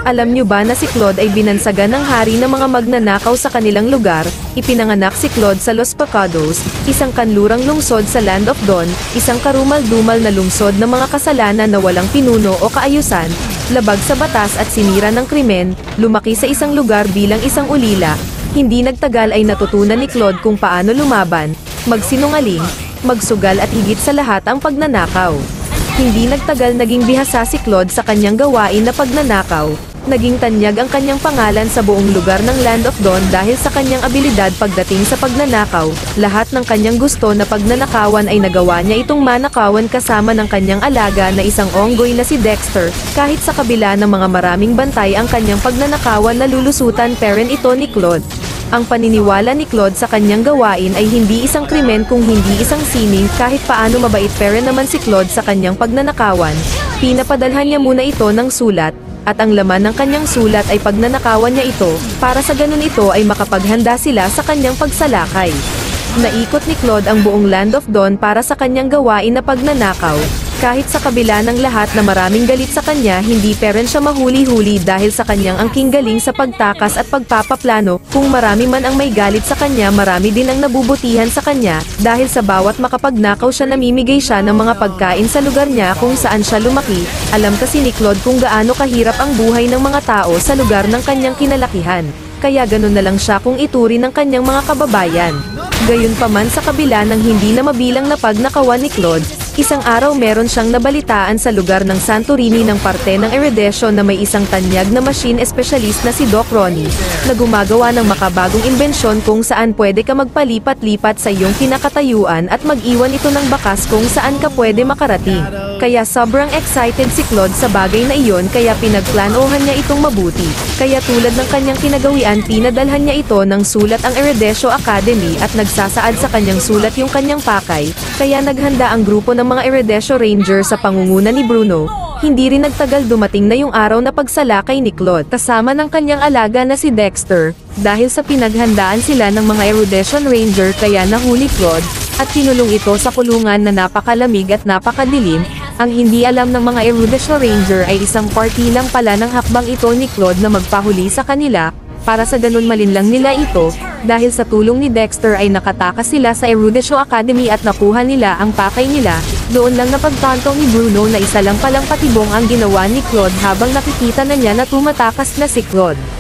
Alam nyo ba na si Claude ay binansagan ng hari ng mga magnanakaw sa kanilang lugar? Ipinanganak si Claude sa Los Pecados, isang kanlurang lungsod sa Land of Dawn, isang karumal-dumal na lungsod ng mga kasalanan na walang pinuno o kaayusan, labag sa batas at sinira ng krimen. Lumaki sa isang lugar bilang isang ulila. Hindi nagtagal ay natutunan ni Claude kung paano lumaban, magsinungaling, magsugal at higit sa lahat ang pagnanakaw. Hindi nagtagal naging bihasa si Claude sa kanyang gawain na pagnanakaw. Naging tanyag ang kanyang pangalan sa buong lugar ng Land of Dawn dahil sa kanyang abilidad pagdating sa pagnanakaw. Lahat ng kanyang gusto na pagnanakawan ay nagawa niya itong manakawan kasama ng kanyang alaga na isang onggoy na si Dexter. Kahit sa kabila ng mga maraming bantay ang kanyang pagnanakawan, nalulusutan pa rin ito ni Claude. Ang paniniwala ni Claude sa kanyang gawain ay hindi isang krimen kung hindi isang sining. Kahit paano mabait pa rin naman si Claude sa kanyang pagnanakawan, pinapadalhan niya muna ito ng sulat, at ang laman ng kanyang sulat ay pagnanakawan niya ito, para sa ganun ito ay makapaghanda sila sa kanyang pagsalakay. Naikot ni Claude ang buong Land of Dawn para sa kanyang gawain na pagnanakaw. Kahit sa kabila ng lahat na maraming galit sa kanya, hindi pa rin siya mahuli-huli dahil sa kanyang angking galing sa pagtakas at pagpapaplano. Kung marami man ang may galit sa kanya, marami din ang nabubutihan sa kanya, dahil sa bawat makapagnakaw siya, namimigay siya ng mga pagkain sa lugar niya kung saan siya lumaki. Alam kasi ni Claude kung gaano kahirap ang buhay ng mga tao sa lugar ng kanyang kinalakihan. Kaya ganun na lang siya kung ituring ng kanyang mga kababayan. Gayunpaman, sa kabila ng hindi na mabilang na pagnakawan ni Claude, isang araw meron siyang nabalitaan sa lugar ng Santorini ng parte ng Erudition na may isang tanyag na machine specialist na si Doc Ronnie, na gumagawa ng makabagong imbensyon kung saan pwede ka magpalipat-lipat sa iyong kinakatayuan at mag-iwan ito ng bakas kung saan ka pwede makarating. Kaya sobrang excited si Claude sa bagay na iyon, kaya pinagplanohan niya itong mabuti. Kaya tulad ng kanyang kinagawian, pinadalhan niya ito ng sulat ang Erudition Academy at nagsasaad sa kanyang sulat yung kanyang pakay. Kaya naghanda ang grupo ng mga Erudition Ranger sa pangunguna ni Bruno. Hindi rin nagtagal, dumating na yung araw na pagsalakay ni Claude kasama ng kanyang alaga na si Dexter. Dahil sa pinaghandaan sila ng mga Erudition Ranger, kaya nahuli Claude at kinulong ito sa kulungan na napakalamig at napakadilim. Ang hindi alam ng mga Erudition Ranger ay isang party lang pala ng hakbang ito ni Claude na magpahuli sa kanila, para sa ganun malinlang nila ito. Dahil sa tulong ni Dexter ay nakatakas sila sa Erudition Academy at nakuha nila ang pakay nila. Doon lang napagtantong ni Bruno na isa lang palang patibong ang ginawa ni Claude habang nakikita na niya na tumatakas na si Claude.